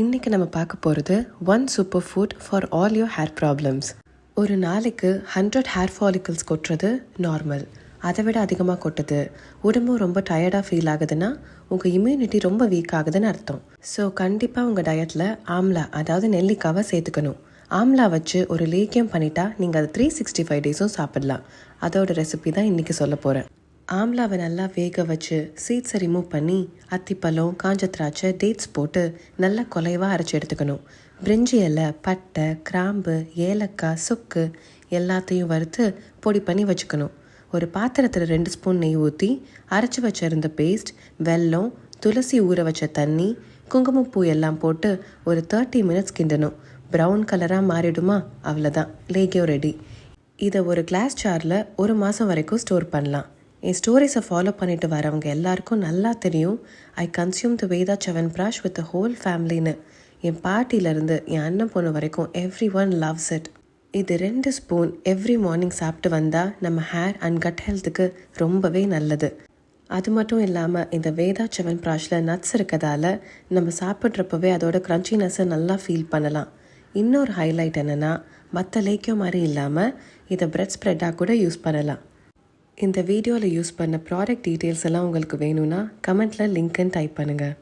இன்றைக்கி நம்ம பார்க்க போகிறது one super food for all your hair problems. ஒரு நாளைக்கு 100 ஹேர் ஃபாலிகல்ஸ் கொட்டுறது நார்மல். அதை விட அதிகமாக கொட்டுது, உடம்பும் ரொம்ப டயர்டாக ஃபீல் ஆகுதுன்னா உங்கள் இம்யூனிட்டி ரொம்ப வீக் ஆகுதுன்னு அர்த்தம். ஸோ கண்டிப்பாக உங்கள் டயட்டில் ஆம்லா, அதாவது நெல்லிக்காவை சேர்த்துக்கணும். ஆம்லா வச்சு ஒரு லேக்கியம் பண்ணிட்டா நீங்கள் அதை 365 டேஸும் சாப்பிடலாம். அதோட ரெசிபி தான் இன்றைக்கி சொல்ல போகிறேன். ஆம்லாவை நல்லா வேக வச்சு சீட்ஸை ரிமூவ் பண்ணி அத்திப்பழம், காஞ்ச திராட்சை, டேட்ஸ் போட்டு நல்லா குலைவாக அரைச்சி எடுத்துக்கணும். பிரிஞ்சி இலை, பட்டை, கிராம்பு, ஏலக்காய், சுக்கு எல்லாத்தையும் வறுத்து பொடி பண்ணி வச்சுக்கணும். ஒரு பாத்திரத்தில் 2 ஸ்பூன் நெய் ஊற்றி அரைச்சி வச்சிருந்த பேஸ்ட், வெல்லம், துளசி ஊற வச்ச தண்ணி, குங்குமப்பூ எல்லாம் போட்டு ஒரு 30 மினிட்ஸ் கிண்டணும். ப்ரௌன் கலராக மாறிடுமா, அவ்வளோதான், லேகியம் ரெடி. இதை ஒரு கிளாஸ் ஜாரில் 1 மாதம் வரைக்கும் ஸ்டோர் பண்ணலாம். என் ஸ்டோரிஸை ஃபாலோ பண்ணிட்டு வரவங்க எல்லாருக்கும் நல்லா தெரியும், I consume the Veda Chyawanprash with the whole ஃபேமிலின்னு. என் பாட்டியிலேருந்து என் அண்ணன் பொண்ணு வரைக்கும் எவ்ரி ஒன் லவ்ஸ் இட். இது 2 ஸ்பூன் எவ்ரி மார்னிங் சாப்பிட்டு வந்தால் நம்ம ஹேர் அண்ட் கட் ஹெல்த்துக்கு ரொம்பவே நல்லது. அது மட்டும் இல்லாமல் இந்த வேதா சவன்பிராஷில் நட்ஸ் இருக்கிறதால நம்ம சாப்பிட்றப்பவே அதோட க்ரன்ச்சினஸை நல்லா ஃபீல் பண்ணலாம். இன்னொரு ஹைலைட் என்னென்னா, மற்ற லேக்கியம் மாதிரி இல்லாமல் இதை பிரெட் ஸ்ப்ரெட்டாக கூட யூஸ் பண்ணலாம். இந்த வீடியோவில் யூஸ் பண்ண ப்ராடக்ட் டீட்டெயில்ஸ் எல்லாம் உங்களுக்கு வேணும்னா கமெண்ட்டில் லிங்க்குன்னு டைப் பண்ணுங்கள்.